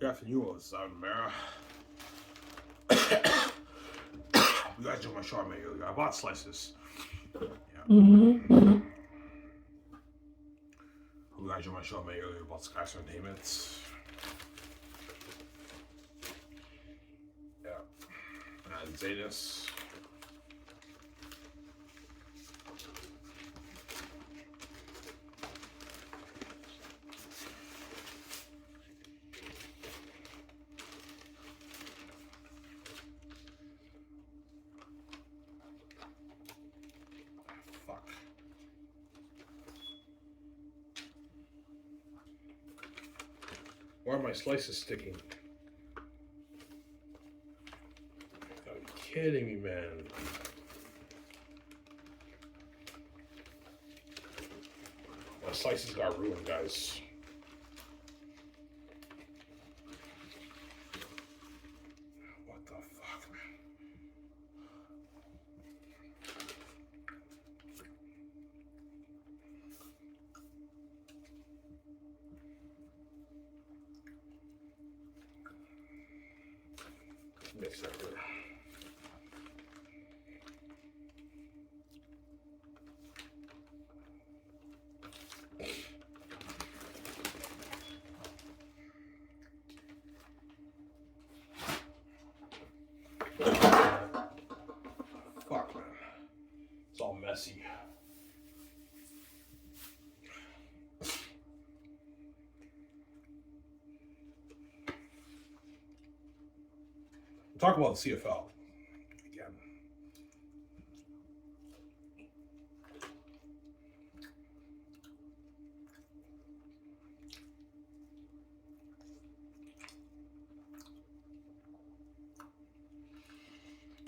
Good afternoon, Mara. You guys doing my show earlier. I bought slices. Yeah. You guys doing my show earlier about Sky's Entertainment. Yeah. And Zetas. Why are my slices sticking? You gotta be kidding me, man. My slices got ruined, guys. What the fuck, man? Mix that here. Fuck, man. It's all messy. Talk about the CFL again.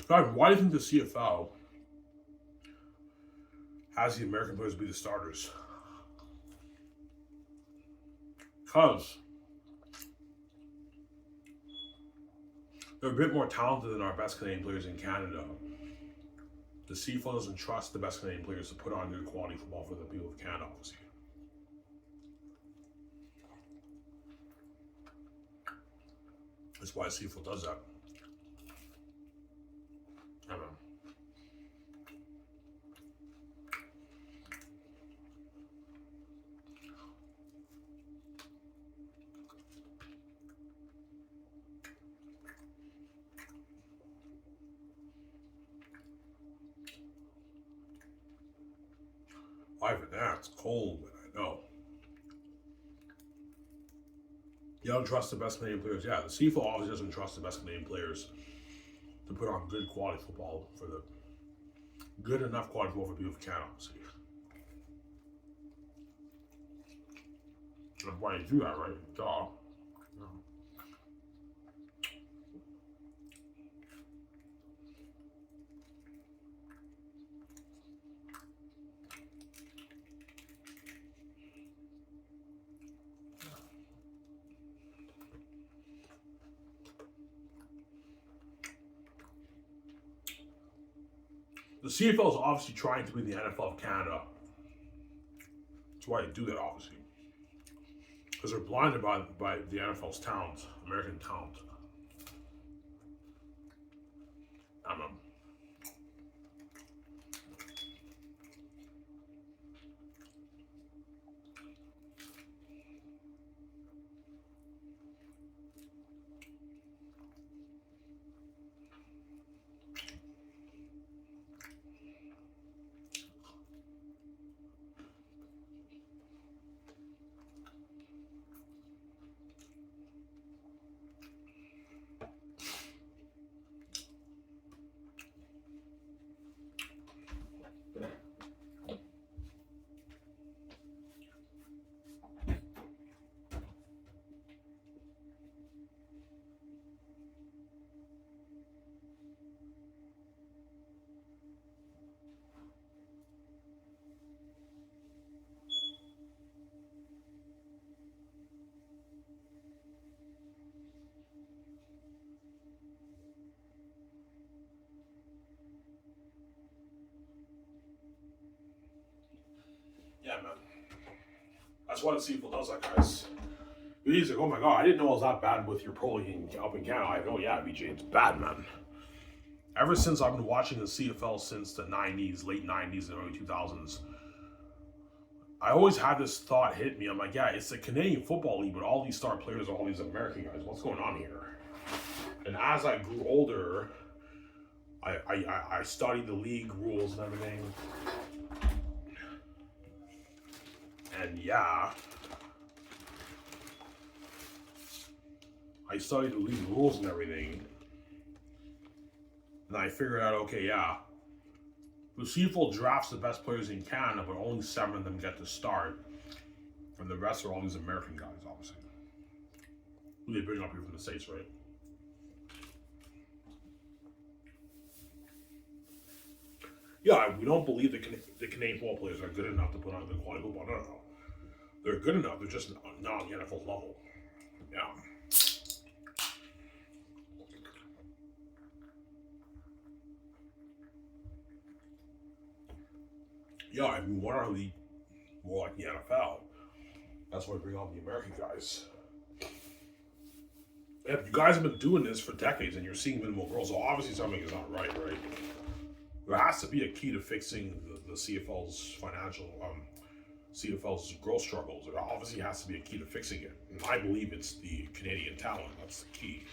God, why do you think the CFL has the American players be the starters? Because they're a bit more talented than our best Canadian players in Canada. The CFL doesn't trust the best Canadian players to put on good quality football for the people of Canada, obviously. That's why the CFL does that. I don't know. Even that, it's cold, but I know. You don't trust the best Canadian players. Yeah, the CFL obviously doesn't trust the best Canadian players to put on good quality football for the good enough quality football for people of Canada, obviously. That's why you do that, right? Duh. The CFL is obviously trying to be the NFL of Canada. That's why they do that, obviously. Because they're blinded by the NFL's talent, American talent. I don't know. Yeah, man. That's why the CFL does that, guys. You He's like, oh my god, I didn't know it was that bad with your pro league up in Canada. I go, yeah, BJ, it's bad, man. Ever since I've been watching the CFL since the 90s, late 90s and early 2000s, I always had this thought hit me. I'm like, yeah, it's the Canadian Football League, but all these star players are all these American guys. What's going on here? And as I grew older, I studied the league rules and everything. And yeah, I studied the league rules and everything. And I figured out, okay, yeah, the CFL drafts the best players in Canada, but only 7 of them get to start. And the rest are all these American guys, obviously. Who they bring up here from the States, right? Yeah, we don't believe the Canadian football players are good enough to put on good quality football. No. They're good enough. They're just not on the NFL level. Yeah. Yeah, I mean, what are the more like the NFL? That's why I bring on the American guys. Yeah, you guys have been doing this for decades, and you're seeing minimal growth. So obviously something is not right? There has to be a key to fixing the CFL's CFL's growth struggles. There obviously has to be a key to fixing it. And I believe it's the Canadian talent. That's the key.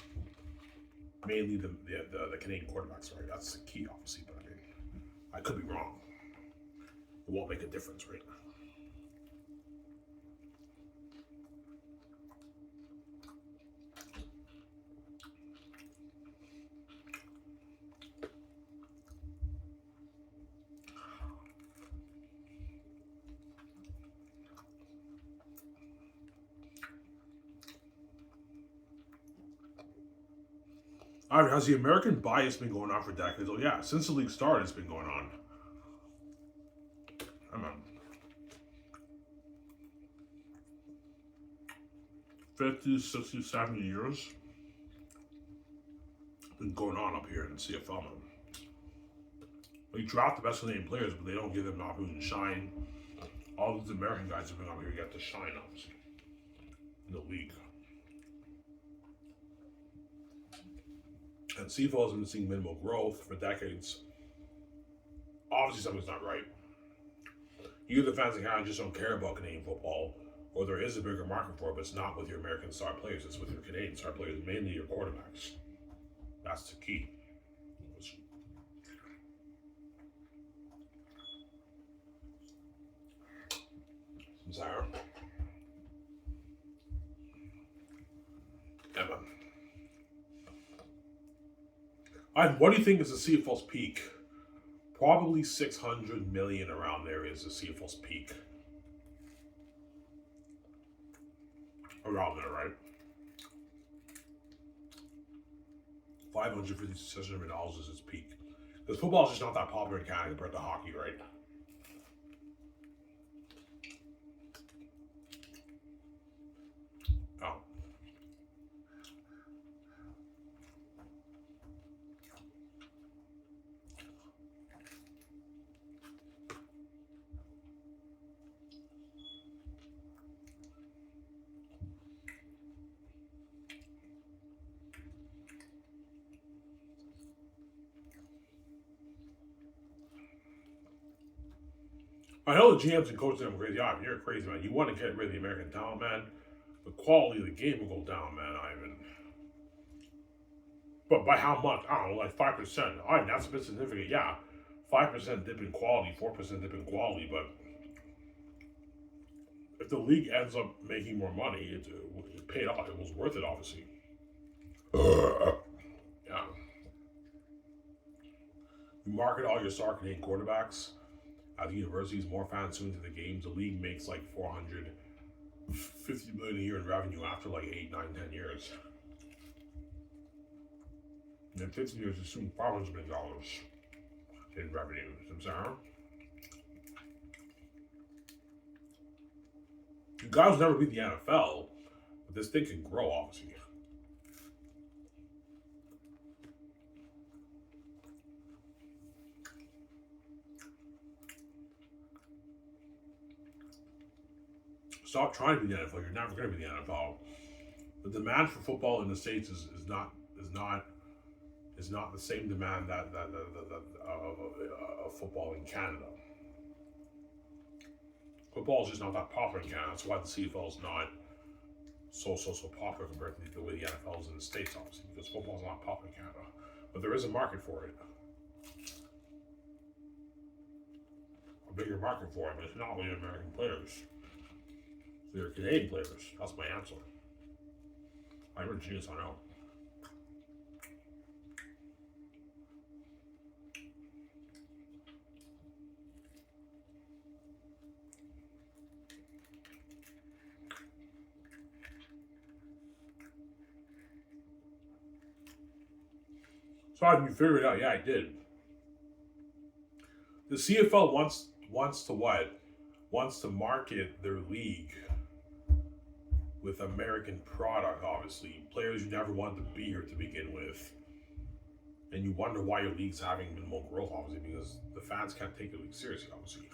Mainly the Canadian quarterbacks, right? That's the key, obviously. But I mean, I could be wrong. It won't make a difference, right? I mean, has the American bias been going on for decades? Oh yeah, since the league started, it's been going on. I mean, 50, 60, 70 years. Been going on up here in the CFL, man. They draft the best Canadian players, but they don't give them an opportunity to shine. All these American guys have been up here get to shine, obviously, in the league. And CFL has been seeing minimal growth for decades. Obviously, something's not right. You, the fans of Canada, just don't care about Canadian football, or there is a bigger market for it, but it's not with your American star players, it's with your Canadian star players, mainly your quarterbacks. That's the key. Sarah. Emma. What do you think is the CFL's peak? Probably 600 million around there is the CFL's peak. Around there, right? $550 to $600 million is its peak. Because football is just not that popular in Canada compared to hockey, right? Oh. I know the GMs and coaches are crazy. Yeah, you're crazy, man. You want to get rid of the American talent, man. The quality of the game will go down, man, Ivan. But by how much? I don't know, like 5%. Ivan, that's a bit significant. Yeah, 5% dip in quality, 4% dip in quality. But if the league ends up making more money, it paid off. It was worth it, obviously. Yeah. You market all your star Canadian quarterbacks at the universities, more fans tune into the games. The league makes like $450 million a year in revenue after like 8, 9, 10 years. And in 15 years, it's soon $500 million in revenue. You know, you guys will never beat the NFL, but this thing can grow, obviously. Stop trying to be the NFL. You're never going to be the NFL. The demand for football in the States is not the same demand of football in Canada. Football is just not that popular in Canada. That's why the CFL is not so popular compared to the way the NFL is in the States, obviously, because football is not popular in Canada. But there is a market for it. A bigger market for it, but it's not really American players. They're Canadian players. That's my answer. I'm a genius, I know. So how did you figure it out? Yeah, I did. The CFL wants to what? Wants to market their league with American product, obviously. Players you never wanted to be here to begin with. And you wonder why your league's having minimal growth, obviously, because the fans can't take your league seriously, obviously.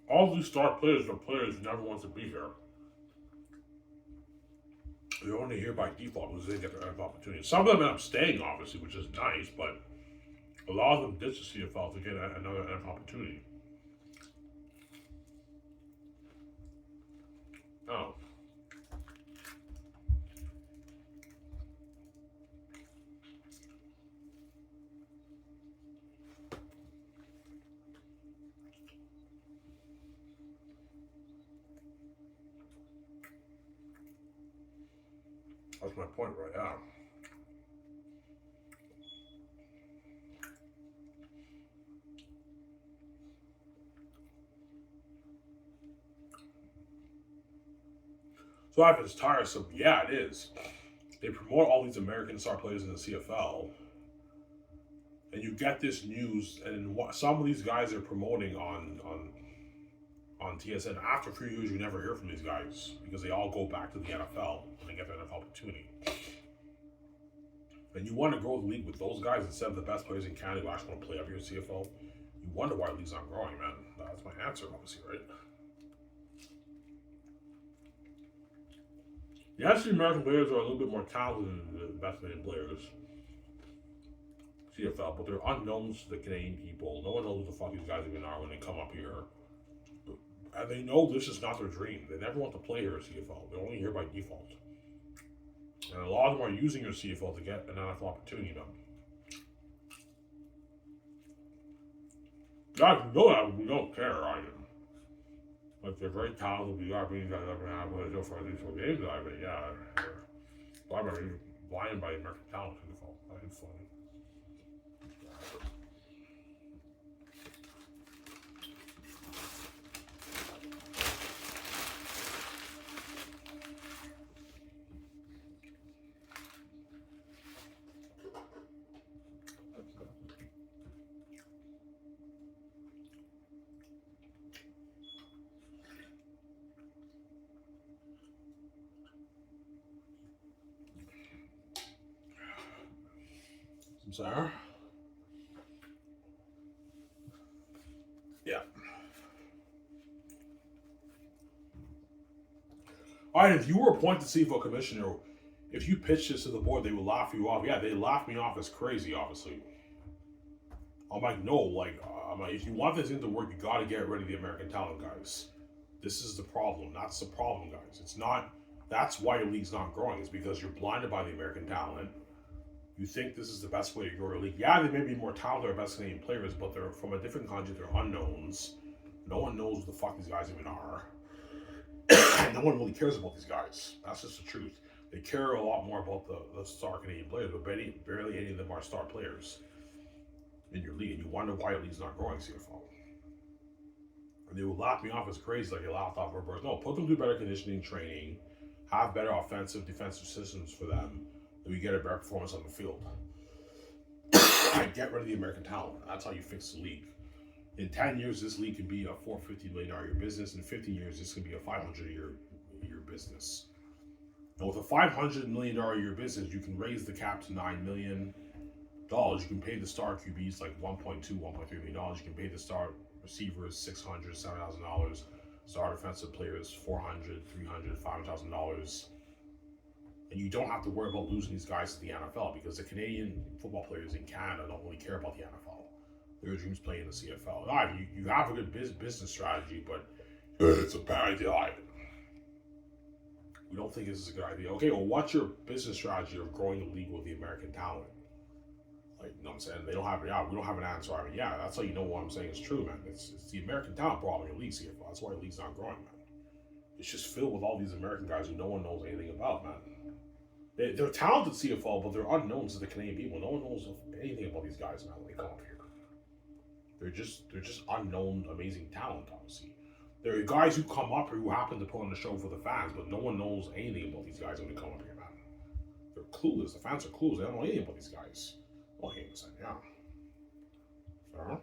All these star players are players who never want to be here. They're only here by default because they get their opportunity. Some of them end up staying, obviously, which is nice, but a lot of them ditch the CFL to get another opportunity. Oh. That's my point right now. So if it's tiresome, yeah, it is. They promote all these American star players in the CFL, and you get this news, and some of these guys are promoting on TSN. After a few years, you never hear from these guys because they all go back to the NFL and they get their NFL opportunity. And you want to grow the league with those guys instead of the best players in Canada who actually want to play up here in CFL. You wonder why the league's not growing, man. That's my answer, obviously, right? Yes, the American players are a little bit more talented than the best Canadian players. CFL, but they're unknowns to the Canadian people. No one knows who the fuck these guys even are when they come up here. And they know this is not their dream. They never want to play here at CFL. They're only here by default. And a lot of them are using your CFL to get an NFL opportunity now. Guys, know that we don't care, I do. Like, they're very talented. We are being guys up and out when they go for these games, I mean, yeah. I'm blind by American talent in the fall. It's funny. I'm sorry. Yeah. All right, if you were appointed CFL commissioner, if you pitched this to the board, they would laugh you off. Yeah, they laugh me off as crazy, obviously. I'm like, no, I'm like, if you want this thing to work, you got to get rid of the American talent, guys. This is the problem. That's the problem, guys. It's not. That's why your league's not growing. It's because you're blinded by the American talent. You think this is the best way to grow your league. Yeah, they may be more talented or best Canadian players, but they're from a different country. They're unknowns. No one knows who the fuck these guys even are. No one really cares about these guys. That's just the truth. They care a lot more about the star Canadian players, but barely any of them are star players in your league. And you wonder why your league's not growing, CFL. And they will laugh me off as crazy, like they laughed off Roberts. No, put them through better conditioning training, have better offensive, defensive systems for them, and we get a better performance on the field. Get rid of the American talent. That's how you fix the league. In 10 years, this league can be a $450 million a year business. In 15 years, this can be a $500 a year business. And with a $500 million a year business, you can raise the cap to $9 million. You can pay the star QBs like $1.2, $1.3 million. You can pay the star receivers $600,000, $7,000. Star defensive players, $400, $300, $500,000. And you don't have to worry about losing these guys to the NFL because the Canadian football players in Canada don't really care about the NFL. Their dreams playing in the CFL. You have a good business strategy, but it's a bad idea. We don't think this is a good idea. Okay, well, what's your business strategy of growing the league with the American talent? Like, you know what I'm saying? They don't have it. Yeah, we don't have an answer. I mean, yeah, that's how you know what I'm saying is true, man. It's the American talent problem in the league, CFL. That's why the league's not growing, man. It's just filled with all these American guys who no one knows anything about, man. They're talented CFL, but they're unknowns to the Canadian people. No one knows anything about these guys, man, when they come up here. They're just unknown, amazing talent, obviously. There are guys who come up here who happen to put on the show for the fans, but no one knows anything about these guys when they come up here, man. They're clueless. The fans are clueless. They don't know anything about these guys. Well, hang on a second, yeah. Fair.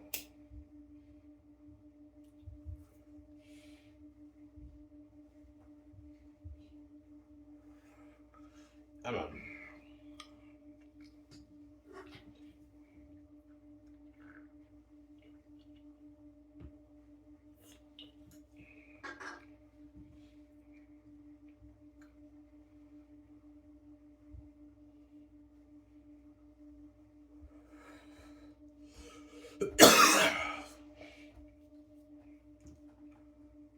Emma.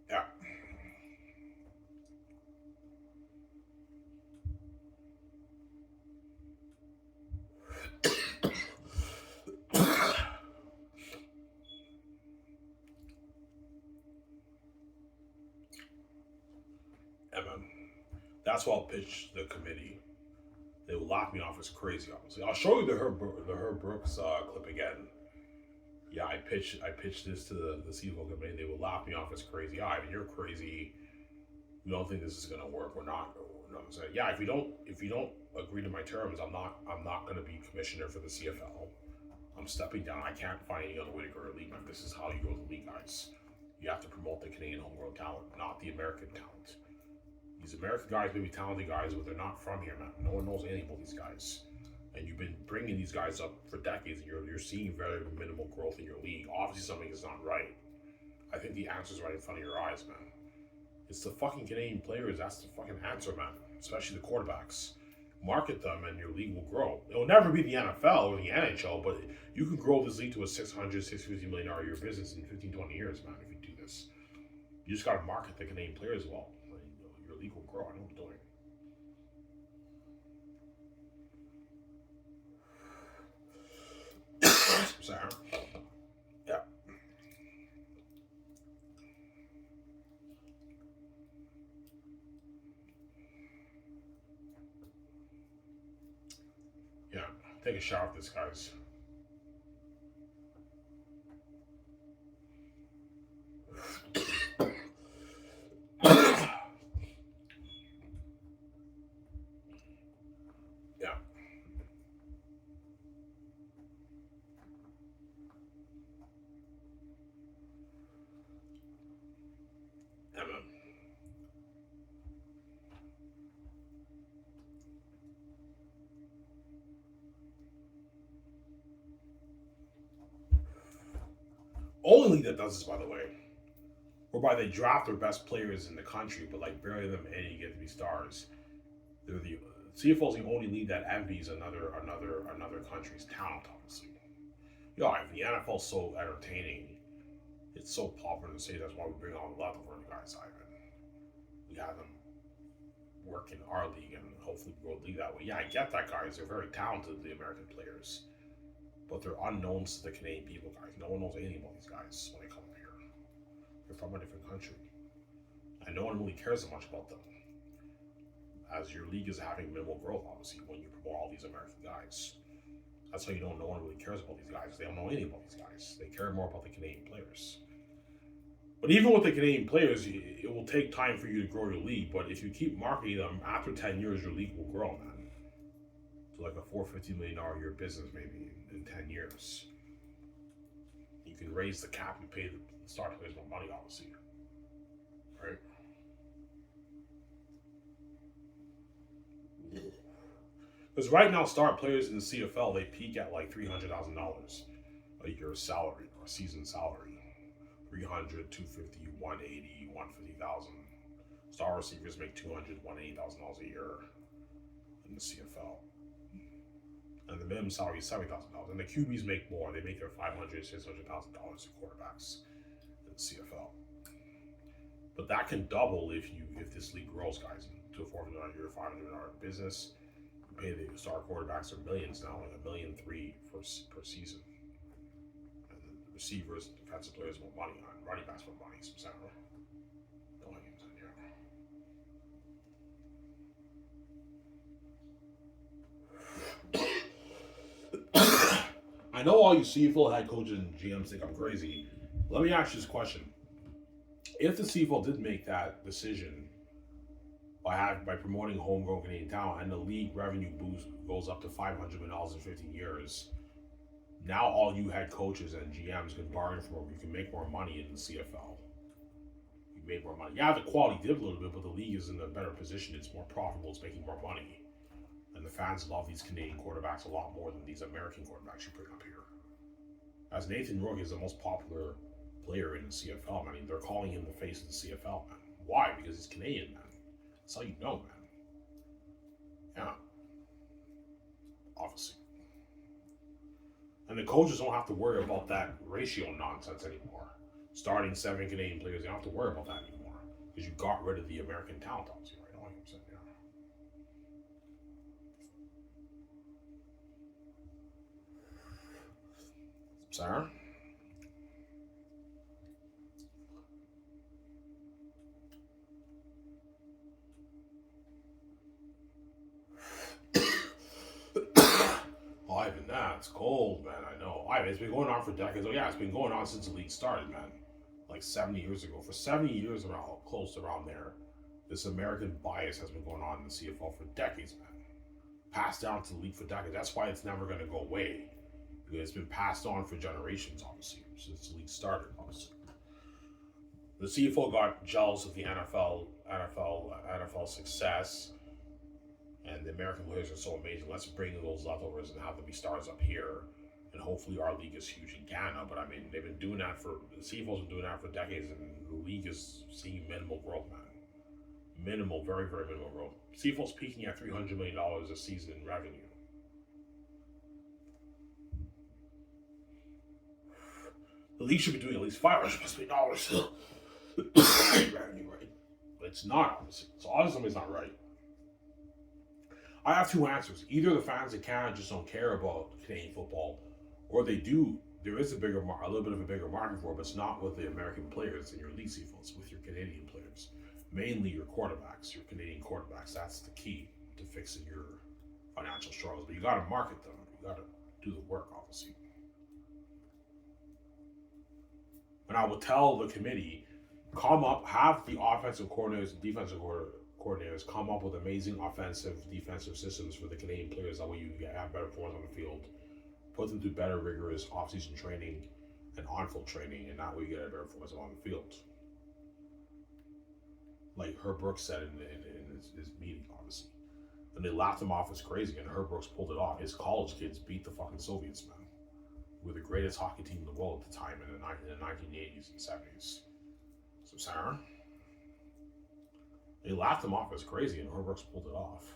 Yeah. Emma. That's why I'll pitch the committee. They will lock me off as crazy, obviously. I'll show you the Herb Brooks clip again. Yeah, I pitched this to the CFL committee. They will lock me off as crazy. I mean, you're crazy. We don't think this is gonna work. We're not. You know what I'm saying? Yeah, if you don't agree to my terms, I'm not gonna be commissioner for the CFL. I'm stepping down. I can't find any other way to grow the league. This is how you grow the league, guys. You have to promote the Canadian homegrown talent, not the American talent. These American guys may be talented guys, but they're not from here, man. No one knows anything about these guys. And you've been bringing these guys up for decades, and you're seeing very minimal growth in your league. Obviously, something is not right. I think the answer's right in front of your eyes, man. It's the fucking Canadian players. That's the fucking answer, man. Especially the quarterbacks. Market them, and your league will grow. It will never be the NFL or the NHL, but you can grow this league to a $650 million a year business in 15, 20 years, man, if you do this. You just got to market the Canadian players well. Your league will grow. I know what I'm doing. Sorry. Yeah. Yeah. Take a shower with this, guys. Yeah. Emma. Only league that does this, by the way, whereby they draft their best players in the country, but like bury them in and get to be stars. They're the CFL is the only league that envies another country's talent, obviously. Yeah, the NFL is so entertaining. It's so popular to say that's why we bring on a lot of foreign guys, Ivan. We have them work in our league and hopefully grow the league that way. Yeah, I get that, guys. They're very talented, the American players. But they're unknowns to the Canadian people, guys. No one knows anything about these guys when they come up here. They're from a different country. And no one really cares so much about them. As your league is having minimal growth, obviously, when you promote all these American guys. That's how you know no one really cares about these guys. They don't know anything about these guys. They care more about the Canadian players. But even with the Canadian players, it will take time for you to grow your league. But if you keep marketing them, after 10 years, your league will grow, man. To like a $450 million a year business, maybe in 10 years. You can raise the cap and pay the star players more money, obviously. Right? Because right now, star players in the CFL, they peak at like $300,000 a year salary or a season salary. 300, 250, 180, 150,000. Star receivers make 200, 180,000 dollars a year in the CFL. And the minimum salary is $70,000. And the QBs make more. They make their $500,000, $600,000 in quarterbacks in the CFL. But that can double if this league grows, guys, to a $400 a year, $500 business. You pay the star quarterbacks their millions now, like $1.3 million per season. And the receivers, defensive players more money on running backs more money. Some sound. I know all you CFL head coaches and GMs think I'm crazy. Let me ask you this question. If the CFL did make that decision by promoting homegrown Canadian talent and the league revenue boost goes up to $500 million in 15 years, now all you head coaches and GMs can bargain for, you can make more money in the CFL. You make more money. Yeah, the quality dipped a little bit, but the league is in a better position. It's more profitable. It's making more money. And the fans love these Canadian quarterbacks a lot more than these American quarterbacks you bring up here. As Nathan Rourke is the most popular player in the CFL, I mean, they're calling him the face of the CFL, man. Why? Because he's Canadian, man. That's how you know, man. Yeah. Obviously. And the coaches don't have to worry about that ratio nonsense anymore. Starting 7 Canadian players, they don't have to worry about that anymore. Because you got rid of the American talent, obviously, right? 100%, yeah. Sarah? Ivan, it's cold, man. I know. Ivan, it's been going on for decades. Oh, yeah, it's been going on since the league started, man. Like 70 years ago. For 70 years, close around there, this American bias has been going on in the CFL for decades, man. Passed down to the league for decades. That's why it's never going to go away. Because it's been passed on for generations, obviously, since the league started, obviously. The CFL got jealous of the NFL success, and the American players are so amazing. Let's bring those leftovers and have them be stars up here, and hopefully our league is huge in Canada. But I mean, the CFL's been doing that for decades, and the league is seeing minimal growth, man. Minimal, very, very minimal growth. CFL's peaking at $300 million a season in revenue. The league should be doing at least $500 million revenue, right? But it's not, obviously. So obviously something's not right. I have two answers. Either the fans in Canada just don't care about Canadian football, or they do. There is a little bit of a bigger market for it, but it's not with the American players in your elite CFL. It's with your Canadian players. Mainly your quarterbacks, your Canadian quarterbacks. That's the key to fixing your financial struggles. But you got to market them. You got to do the work, obviously. And I will tell the committee, come up, have the offensive coordinators and defensive coordinators come up with amazing offensive, defensive systems for the Canadian players. That way you have better performance on the field. Put them through better, rigorous off-season training and on-field training, and that way you get a better performance on the field. Like Herb Brooks said in his meeting, obviously. And they laughed him off as crazy, and Herb Brooks pulled it off. His college kids beat the fucking Soviets, man. Were the greatest hockey team in the world at the time in the 1980s and 70s. So, Sarah, they laughed him off as crazy, and Herb Brooks pulled it off.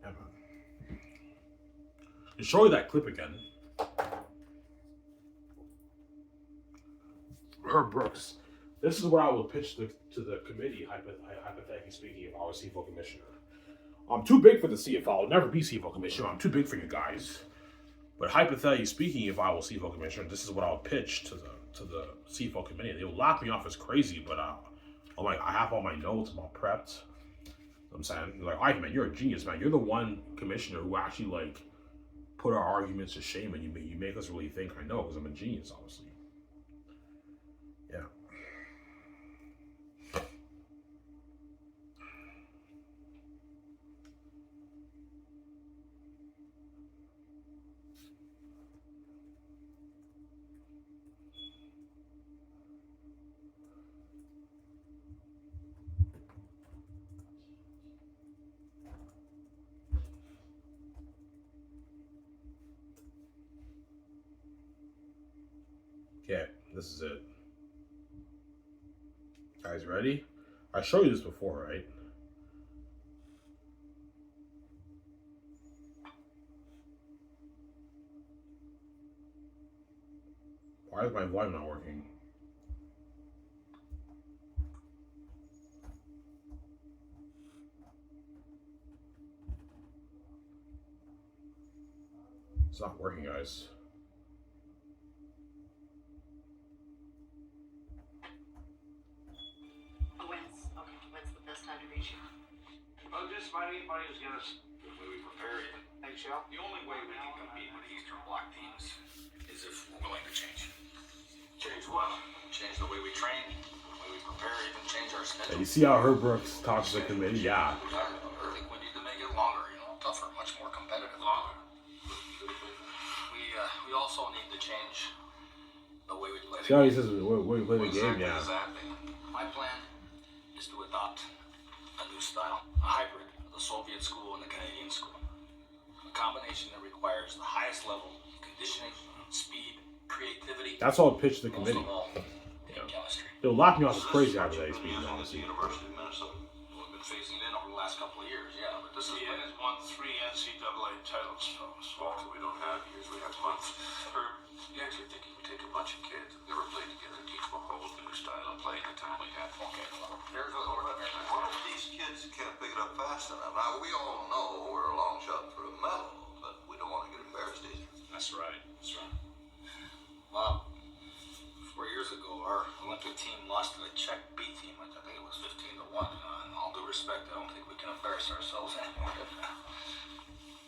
Yeah, man. To show you that clip again, Herb Brooks. This is what I will pitch to the committee, hypothetically speaking, if I was CFL commissioner. I'm too big for the CFL. I'll never be CFL commissioner. I'm too big for you guys. But hypothetically speaking, if I was CFL commissioner, this is what I'll pitch to the CFL committee. They will laugh me off as crazy, but I'm like, I have all my notes, I'm all prepped. I'm saying, like, Ike, man, you're a genius, man. You're the one commissioner who actually like put our arguments to shame, and you make us really think. I know, because I'm a genius, obviously. Yeah. Okay, this is it. Guys, ready? I showed you this before, right? Why is my volume not working? It's not working, guys. When's the best time to reach you? Well, just about anybody who's got us the way we prepare it. Hey, Shell, the only way we can compete with the Eastern Bloc teams is if we're willing to change. Change what? Change the way we train, the way we prepare, even change our schedule. Yeah, you see how Herb Brooks talks to the committee? Yeah. I think we need to make it longer, tougher, much more competitive. Longer. We also need to change the way we play the See how game. he says the way we play the game? Yeah. Exactly. My plan is to adopt a new style, a hybrid of the Soviet school and the Canadian school. A combination that requires the highest level of conditioning, speed, creativity. That's all pitched to the committee. Most of all, team chemistry. It'll lock me off as crazy after that speed, honestly. University of Minnesota. We've been phasing it in over the last couple of years, yeah, but this is has won 3 NCAA titles. Walter, we don't have years, we have months. You actually think you can take a bunch of kids who've never played together and teach them a whole new style of play in the time we have? Okay, here's what One of these kids can't pick it up fast enough. Now, we all know we're a long shot for a medal, but we don't want to get embarrassed either. That's right. That's right. Wow. 4 years ago, our Olympic team lost to the Czech B team. I think it was 15-1. In all due respect, I don't think we can embarrass ourselves anymore.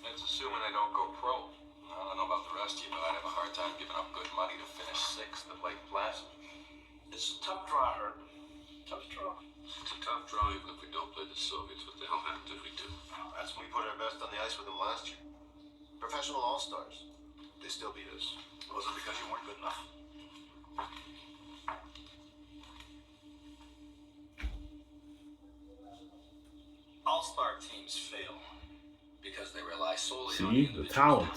That's assuming I don't go pro. I don't know about the rest of you, but I'd have a hard time giving up good money to finish 6th at Lake Placid. It's a tough draw, Herb. Tough draw. It's a tough draw even if we don't play the Soviets. What the hell happens if we do? That's when we put our best on the ice with them last year. Professional all-stars. They still beat us. Was it because you weren't good enough? All-star teams fail because they rely solely on See? The talent.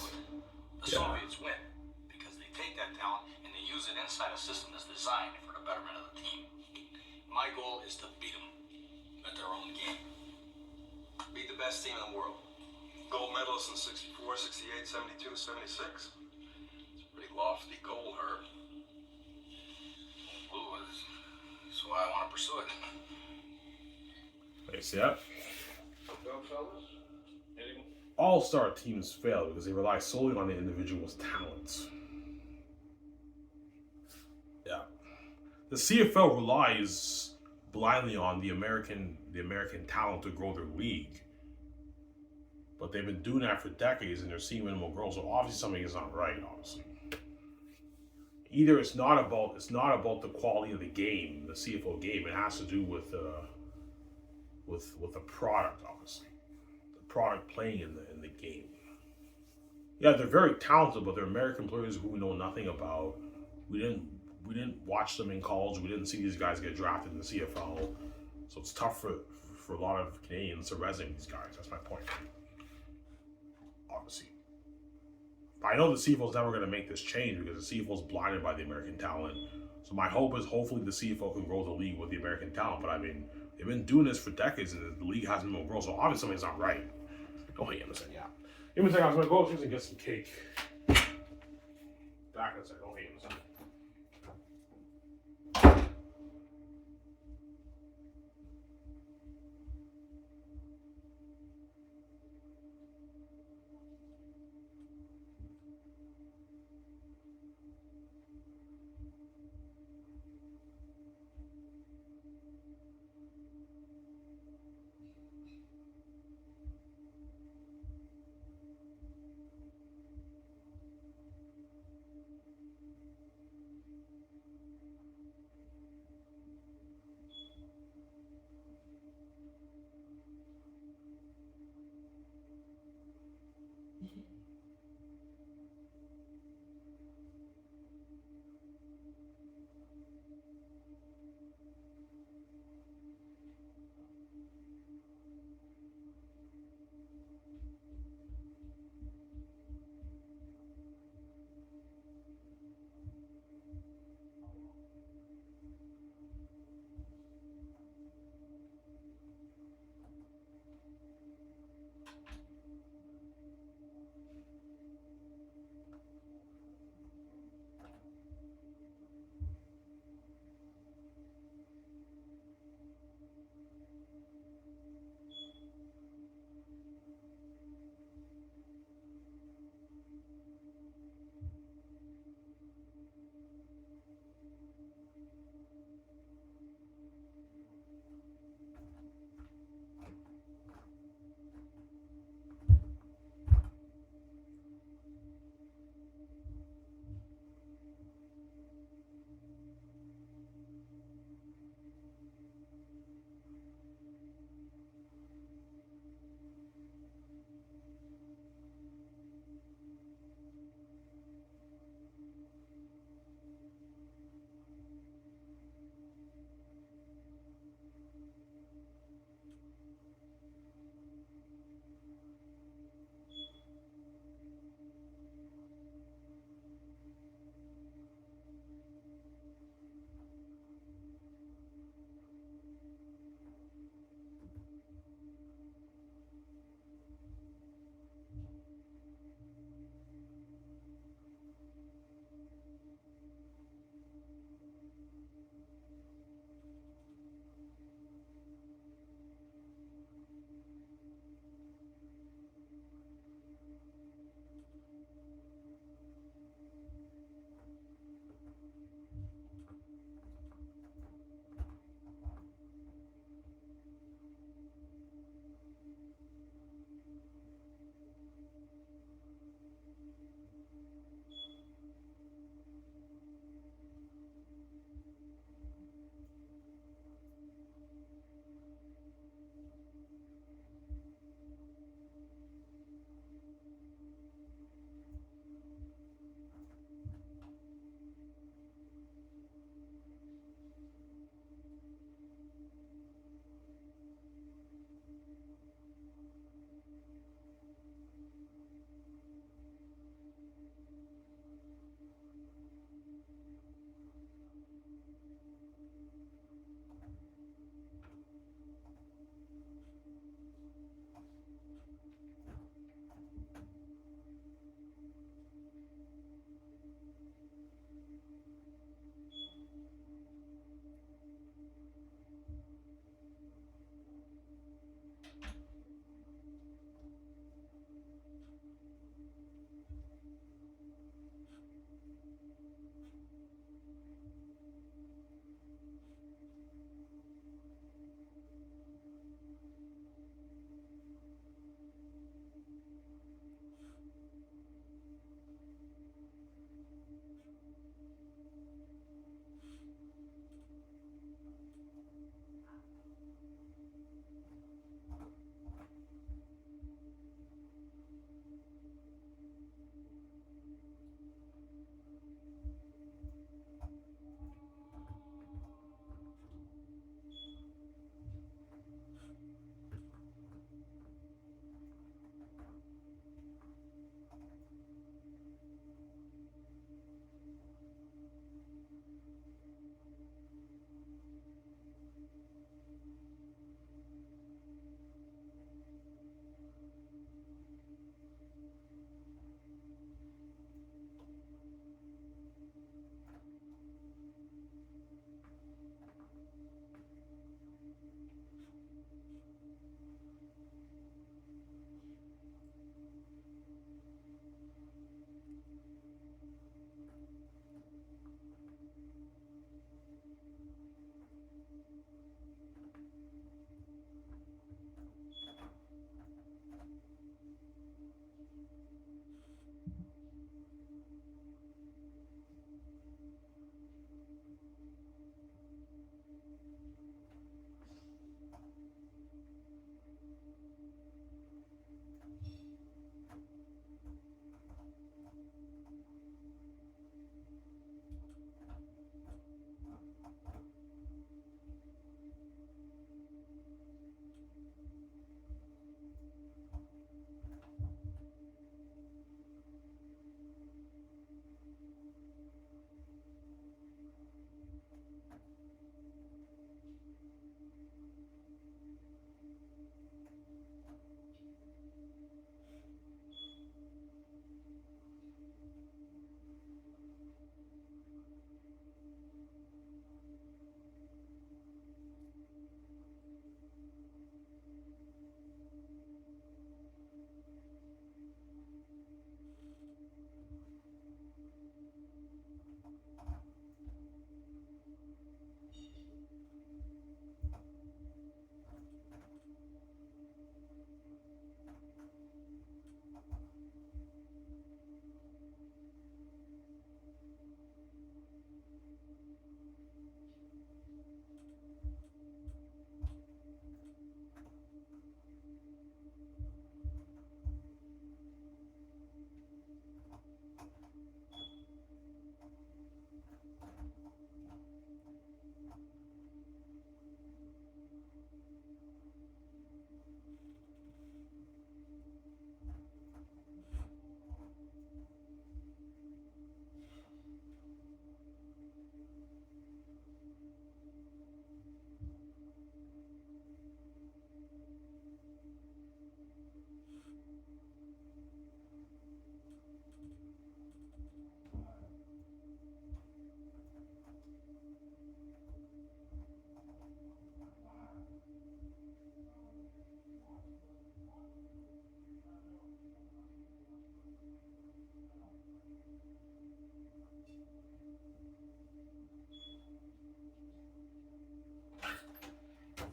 The Soviets win because they take that talent and they use it inside a system that's designed for the betterment of the team. My goal is to beat them at their own game. Beat the best team in the world. Gold medalists in 64, 68, 72, 76. It's a pretty lofty goal, Herb. Ooh, that's why I want to pursue it. You see that? Well, fellas, anyone? All-star teams fail because they rely solely on the individual's talents. Yeah. The CFL relies blindly on the American talent to grow their league. But they've been doing that for decades and they're seeing minimal growth, so obviously something is not right, obviously. Either it's not about the quality of the game, the CFL game, it has to do with the product, obviously. Product playing in the game. Yeah, they're very talented, but they're American players who we know nothing about. We didn't watch them in college. We didn't see these guys get drafted in the CFL. So it's tough for a lot of Canadians to resonate with these guys. That's my point. Obviously. But I know the CFL is never going to make this change because the CFL is blinded by the American talent. So my hope is hopefully the CFL can grow the league with the American talent. But I mean, they've been doing this for decades and the league hasn't been grown. So obviously something's not right. Go ahead, Emerson, yeah. Give me a second, I was gonna go upstairs and get some cake. Back in a second, go ahead, Emerson.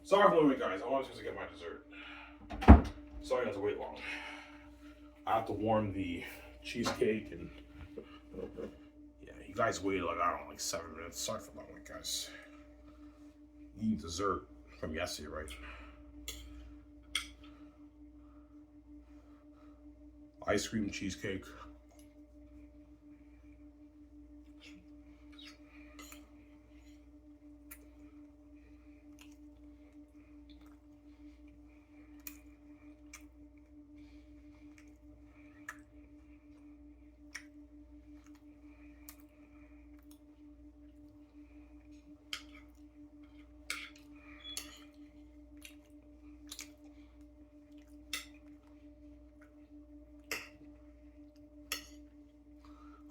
Sorry for the wait, guys. I was just to get my dessert. Sorry I had to wait long. I have to warm the cheesecake and yeah, you guys waited like I don't know, like 7 minutes. Sorry for that wait, guys. Eating dessert from yesterday, right? Ice cream cheesecake.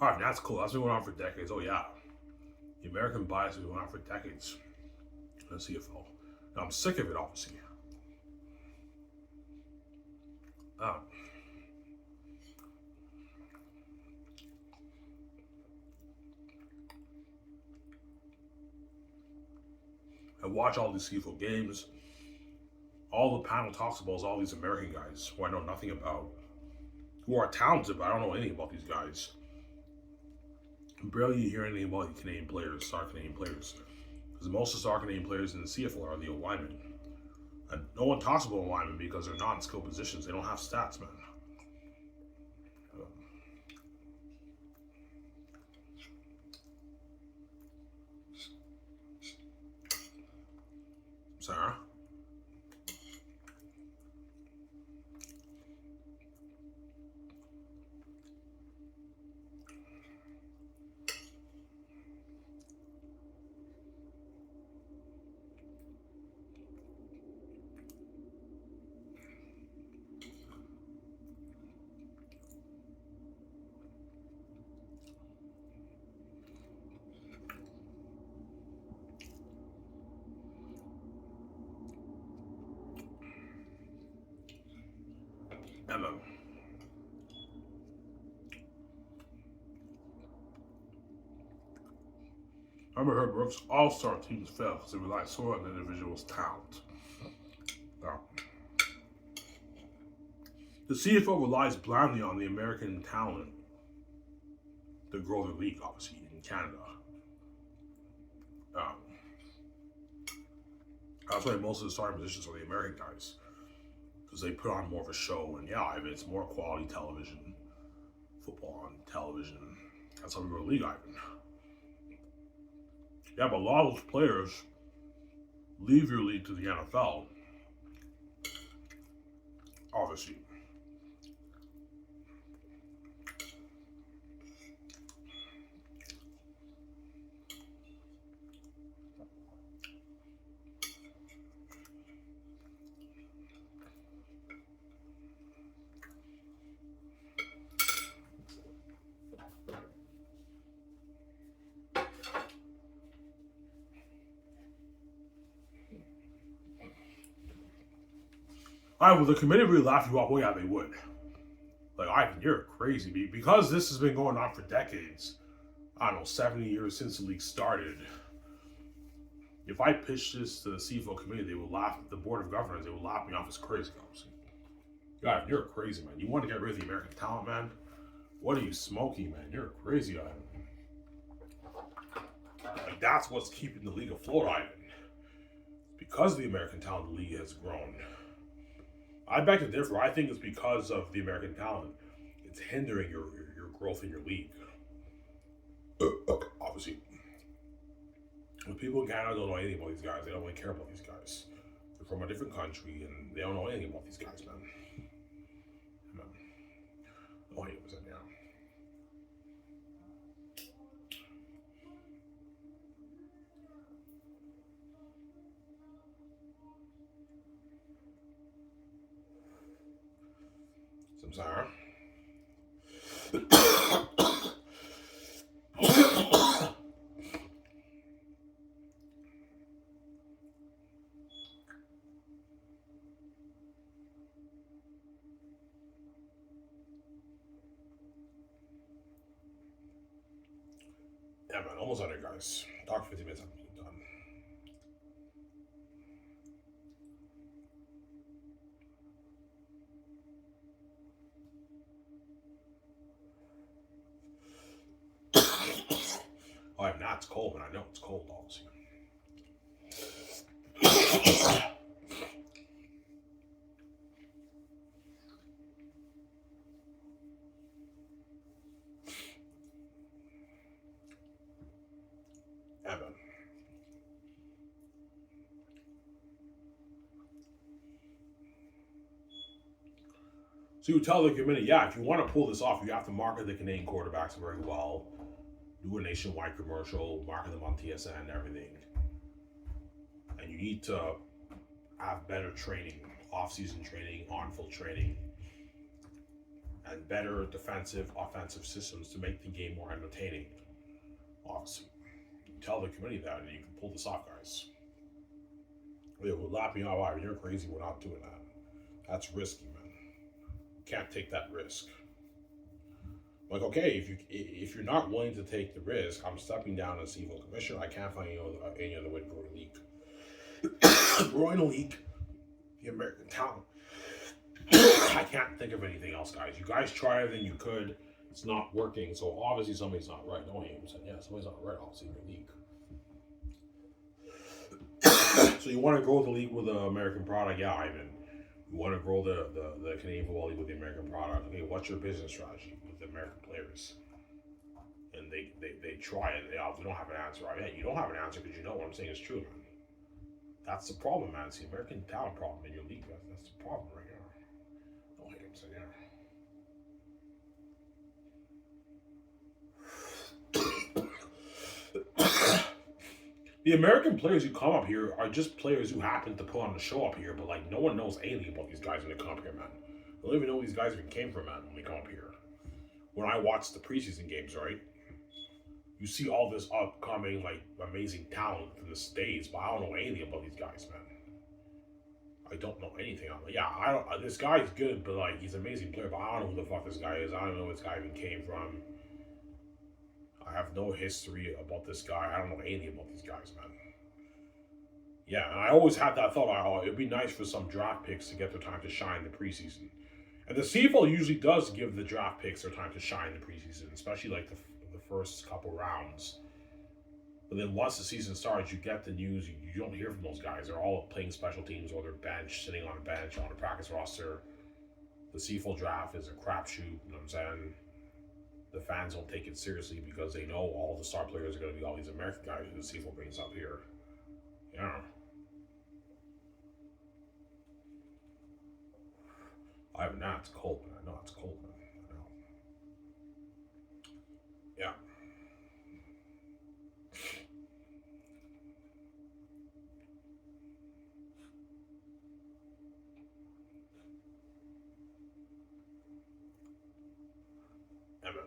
Alright, that's cool. That's been going on for decades. Oh yeah. The American bias has been going on for decades in the CFL. And I'm sick of it, obviously. I watch all these CFL games. All the panel talks about is all these American guys who I know nothing about, who are talented, but I don't know anything about these guys. Barely hear anything about the Canadian players, star Canadian players. Because most of the star Canadian players in the CFL are the O-linemen. And no one talks about O-linemen because they're not in skill positions. They don't have stats, man. Sarah? Emma. I remember Herb Brooks' all-star teams failed because they relied solely on the individual's talent. Now, the CFL relies blindly on the American talent to grow the league, obviously, in Canada. That's why most of the starting positions are the American guys. Because they put on more of a show, and yeah, I mean, it's more quality television, football on television. That's how we grow the league, Ivan. Yeah, but a lot of those players leave your league to the NFL, obviously. All right, well, the committee really laughed you off. Well, yeah, they would. Like, Ivan, you're crazy. Because this has been going on for decades. I don't know, 70 years since the league started. If I pitched this to the CFL committee, they would laugh. The board of governors, they would laugh me off as crazy, obviously. God, you're crazy, man. You want to get rid of the American talent, man? What are you smoking, man? You're crazy, Ivan. Like, that's what's keeping the league afloat, Ivan. Because the American talent, the league has grown. I beg to differ. I think it's because of the American talent. It's hindering your growth in your league. Obviously. When people in Canada don't know anything about these guys, they don't really care about these guys. They're from a different country and they don't know anything about these guys, man. Oh, 100%, yeah. Samsara. Yeah, man, almost done it, guys. Talk 50 minutes. I'm done. Oh, I'm not. It's cold, man. I know it's cold, obviously. Yeah, man. So you tell the committee, yeah, if you want to pull this off, you have to market the Canadian quarterbacks very well, do a nationwide commercial, market them on TSN and everything. And you need to have better training, off-season training, on-field training, and better defensive, offensive systems to make the game more entertaining. Obviously, you tell the committee that, and you can pull this off, guys. They will laugh me out. Wow, you're crazy. We're not doing that. That's risky, man. You can't take that risk. Like, okay, if you're not willing to take the risk, I'm stepping down as CFL commissioner. I can't find any other way to grow the league. Growing a league, the American talent. I can't think of anything else, guys. You guys try everything you could. It's not working, so obviously somebody's not right. No, I'm saying, yeah, somebody's not right, obviously, in your league. So you want to grow the league with the American product? Yeah, Ivan. You want to grow the Canadian Football League with the American product? Okay, what's your business strategy with the American players? And they try it. They don't have an answer. Yeah, you don't have an answer because you know what I'm saying is true, man. That's the problem, man. It's the American talent problem in your league. That's the problem right now. Don't hate him, so yeah. The American players who come up here are just players who happen to put on the show up here, but like no one knows anything about these guys when they come up here, man. They don't even know who these guys even came from, man, when they come up here. When I watch the preseason games, right? You see all this upcoming, like, amazing talent from the States, but I don't know anything about these guys, man. I don't know anything. This guy's good, but like he's an amazing player, but I don't know who the fuck this guy is. I don't know where this guy even came from. I have no history about this guy. I don't know anything about these guys, man. Yeah, and I always had that thought, oh, it'd be nice for some draft picks to get their time to shine in the preseason. And the CFL usually does give the draft picks their time to shine in the preseason, especially like the first couple rounds. But then once the season starts, you get the news, you don't hear from those guys. They're all playing special teams or they're bench, sitting on a bench, on a practice roster. The CFL draft is a crapshoot, you know what I'm saying? The fans don't take it seriously because they know all the star players are going to be all these American guys who the CFL brings up here. Yeah. I have not. It's cold, man. I know it's cold, man. I know. Yeah. Yeah, man.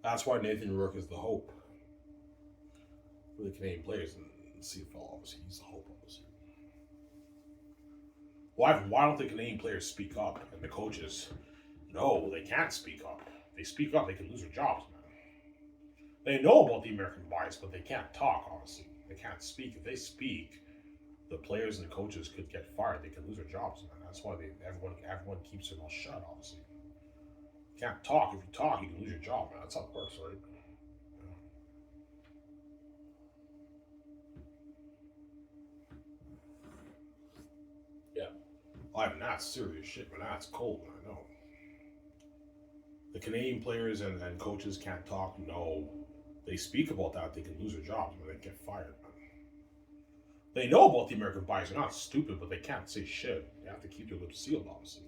That's why Nathan Rourke is the hope for the Canadian players in the CFL. Obviously, he's the hope, obviously. Why don't the Canadian players speak up and the coaches? No, they can't speak up. If they speak up, they can lose their jobs, man. They know about the American bias, but they can't talk, honestly. They can't speak. If they speak, the players and the coaches could get fired. They could lose their jobs, man. That's why everyone keeps their mouth shut, obviously. You can't talk. If you talk, you can lose your job, man. That's how it works, right? Yeah. I'm not serious shit, man. That's cold, man. I know. The Canadian players and coaches can't talk. No. They speak about that, they can lose their jobs, man. They get fired, man. They know about the American bias. They're not stupid, but they can't say shit. They have to keep their lips sealed, obviously.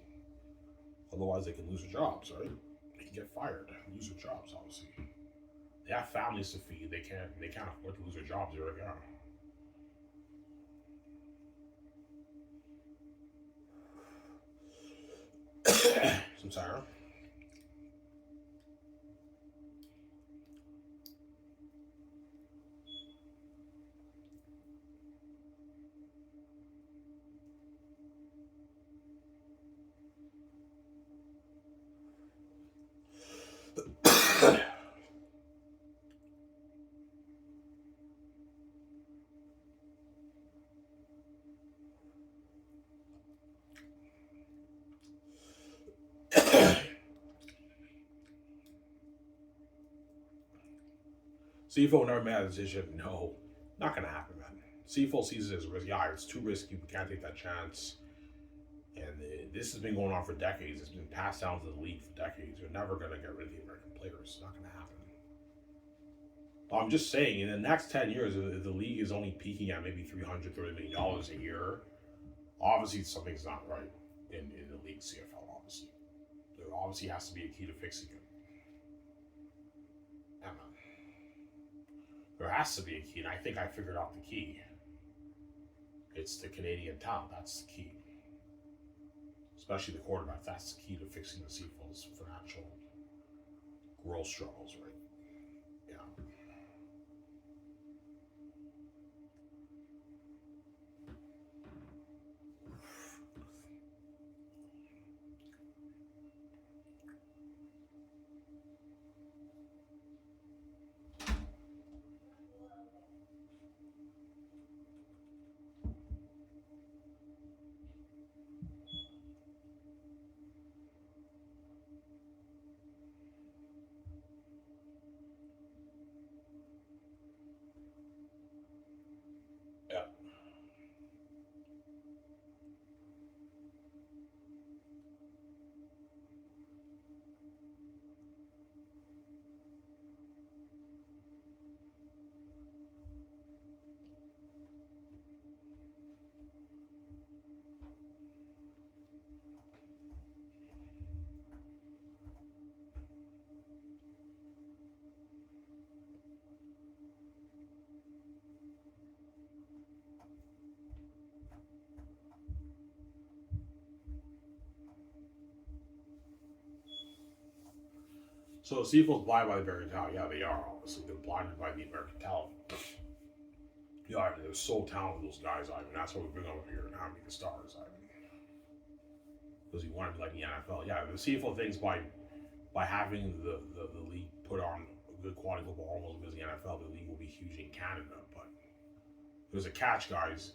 Otherwise, they can lose their jobs, right? They can get fired, lose their jobs, obviously. They have families to feed. They can't afford to lose their jobs right now. Some Sarah. CFO never made a decision. No, not gonna happen, man. CFO sees it as a risk. Yeah, it's too risky. We can't take that chance. And this has been going on for decades. It's been passed down to the league for decades. You're never gonna get rid of the American players. It's not gonna happen. I'm just saying, in the next 10 years, if the league is only peaking at maybe $330 million a year, obviously something's not right in the league CFL, obviously. There obviously has to be a key to fixing it. Yeah, man. There has to be a key, and I think I figured out the key. It's the Canadian talent. That's the key. Especially the quarterback. That's the key to fixing the CFL's financial growth struggles, right? Yeah. Yeah. So CFL's blinded by the American talent. Yeah, they are, obviously. They're blinded by the American talent. Yeah, they're so talented, those guys, Ivan. That's why we bring them up here and have the stars, Ivan. Because we want to be like the NFL. Yeah, the CFL things by having the league put on good quality football almost as the NFL, the league will be huge in Canada. But there's a catch, guys.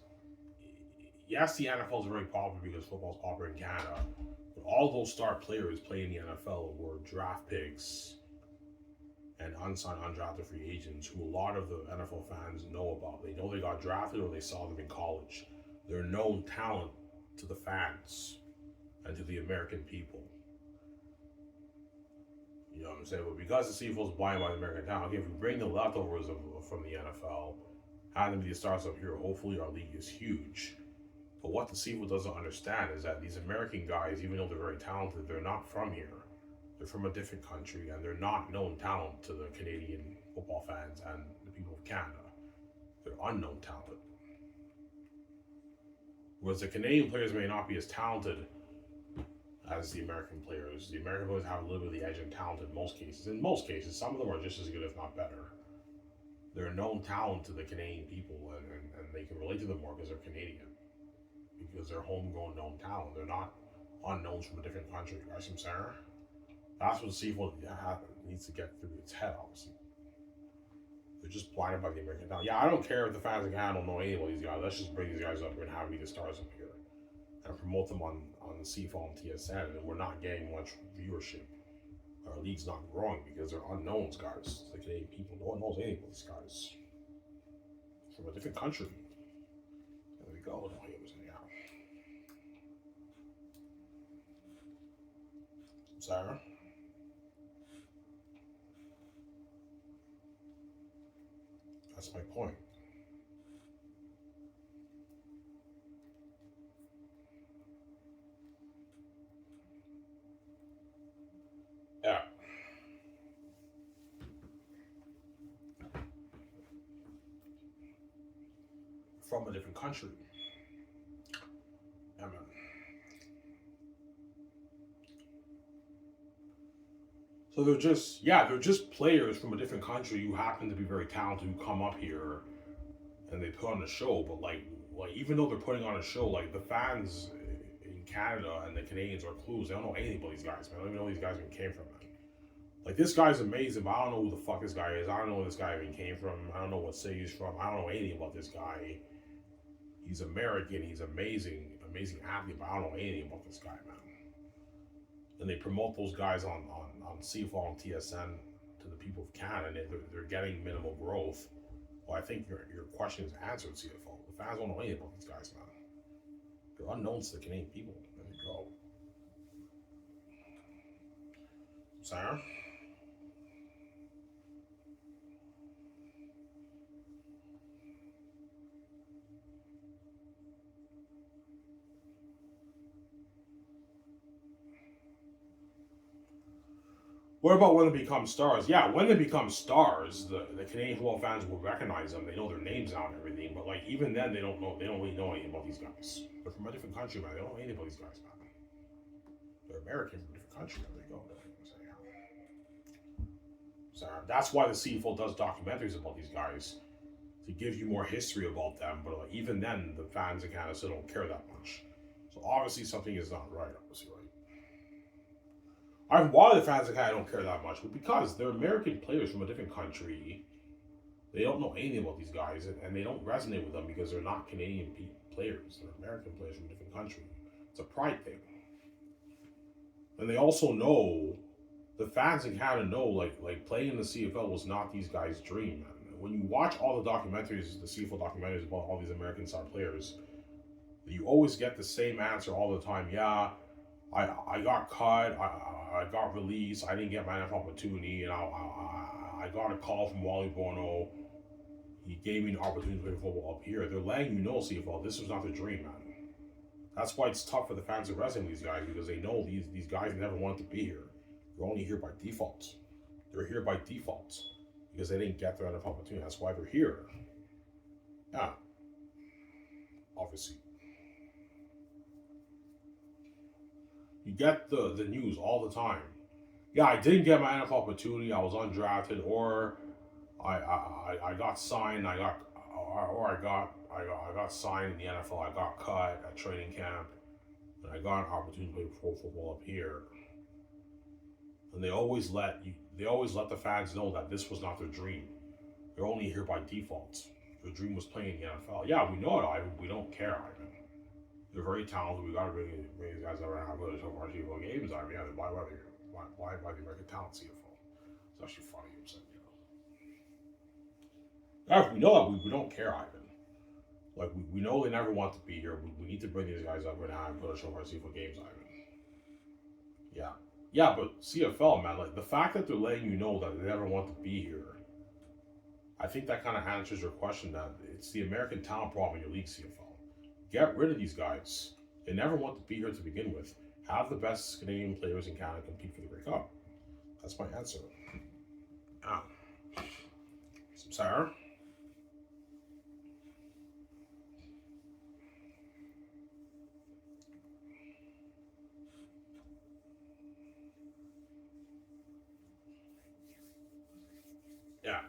Yes, the NFL is very popular because football's popular in Canada, but all those star players playing in the NFL were draft picks and unsigned, undrafted free agents who a lot of the NFL fans know about. They know they got drafted or they saw them in college. They're known talent to the fans and to the American people. You know what I'm saying? But because the CFL is blind by the American talent, okay, if we bring the leftovers from the NFL, have them be the stars up here, hopefully our league is huge. But what the CFL doesn't understand is that these American guys, even though they're very talented, they're not from here. They're from a different country, and they're not known talent to the Canadian football fans and the people of Canada. They're unknown talent. Whereas the Canadian players may not be as talented as the American players. The American players have a little bit of the edge in talent in most cases. In most cases, some of them are just as good, if not better. They're a known talent to the Canadian people, and they can relate to them more because they're Canadian. Because they're homegrown known talent. They're not unknowns from a different country. Right, some Sarah? That's what CFL needs to get through its head, obviously. They're just blinded by the American talent. Yeah, I don't care if the fans in Canada don't know any of these guys. Let's just bring these guys up here and have them be the stars up here. And promote them on the CFL and TSN. And we're not getting much viewership. Our league's not growing because they're unknowns, guys. The Canadian people, no one knows any of these guys. From a different country. There we go. Sarah? That's my point. from a different country. Yeah, man. So they're just players from a different country who happen to be very talented who come up here and they put on a show. But like even though they're putting on a show, like the fans in Canada and the Canadians are clues. They don't know anything about these guys, man. They don't even know where these guys even came from, man. Like this guy's amazing, but I don't know who the fuck this guy is. I don't know where this guy even came from. I don't know what city he's from. I don't know anything about this guy. He's American. He's amazing athlete, but I don't know anything about this guy, man. And they promote those guys on CFL and TSN to the people of Canada, and they're getting minimal growth. Well, I think your question is answered, CFL. The fans don't know anything about these guys, man. They're unknowns to the Canadian people. There you go. Sarah? What about when they become stars? Yeah, when they become stars, the Canadian football fans will recognize them. They know their names now and everything. But like even then, they don't really know anything about these guys. They're from a different country, man. They don't know anything about these guys, man. They're American from a different country. There they go. So that's why the CFL does documentaries about these guys to give you more history about them. But like, even then, the fans in Canada still don't care that much. So obviously something is not right. Obviously, right. Why the fans in Canada don't care that much? But because they're American players from a different country, they don't know anything about these guys, and they don't resonate with them because they're not Canadian players. They're American players from a different country. It's a pride thing. And they also know, the fans in Canada know, like playing in the CFL was not these guys' dream, man. When you watch all the documentaries, the CFL documentaries about all these American star players, you always get the same answer all the time. Yeah, I got cut, I got released, I didn't get my NFL opportunity, and I got a call from Wally Bono. He gave me an opportunity to play football up here. They're letting you know, CFL, this was not the dream, man. That's why it's tough for the fans to resonate with these guys, because they know these guys never wanted to be here. They're only here by default. They're here by default because they didn't get their NFL opportunity. That's why they're here. Yeah. Obviously. You get the news all the time. Yeah, I didn't get my NFL opportunity. I was undrafted, or I got signed. I got signed in the NFL. I got cut at training camp, and I got an opportunity to play pro football up here. And they always let the fans know that this was not their dream. They're only here by default. Their dream was playing in the NFL. Yeah, we know it, Ivan. We don't care, Ivan. They're very talented. We got to bring these guys over and have a show our CFL games. I mean, why the American talent CFL? It's actually funny. I'm saying, Yeah, we know that. We don't care, Ivan. Like we know they never want to be here. We need to bring these guys up and have a show our CFL games, Ivan. Yeah. Yeah, but CFL, man, like the fact that they're letting you know that they never want to be here, I think that kind of answers your question that it's the American talent problem in your league, CFL. Get rid of these guys. They never want to be here to begin with. Have the best Canadian players in Canada compete for the Grey Cup. That's my answer. Some Sarah? Yeah.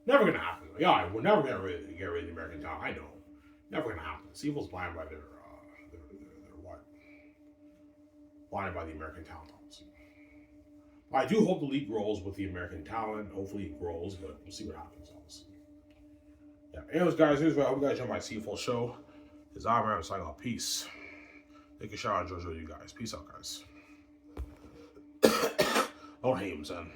Never gonna happen. Yeah, we're never gonna get rid of the American talent. I know. Never gonna happen. CFL's blind by their what? Blinded by the American talent, obviously. I do hope the league grows with the American talent. Hopefully it grows, but we'll see what happens, obviously. Yeah. Anyways, guys, here's what I hope you guys enjoy my CFL show. It's I'm signing off. Peace. Take a shout out, Jojo, you guys. Peace out, guys. Don't hate him, son.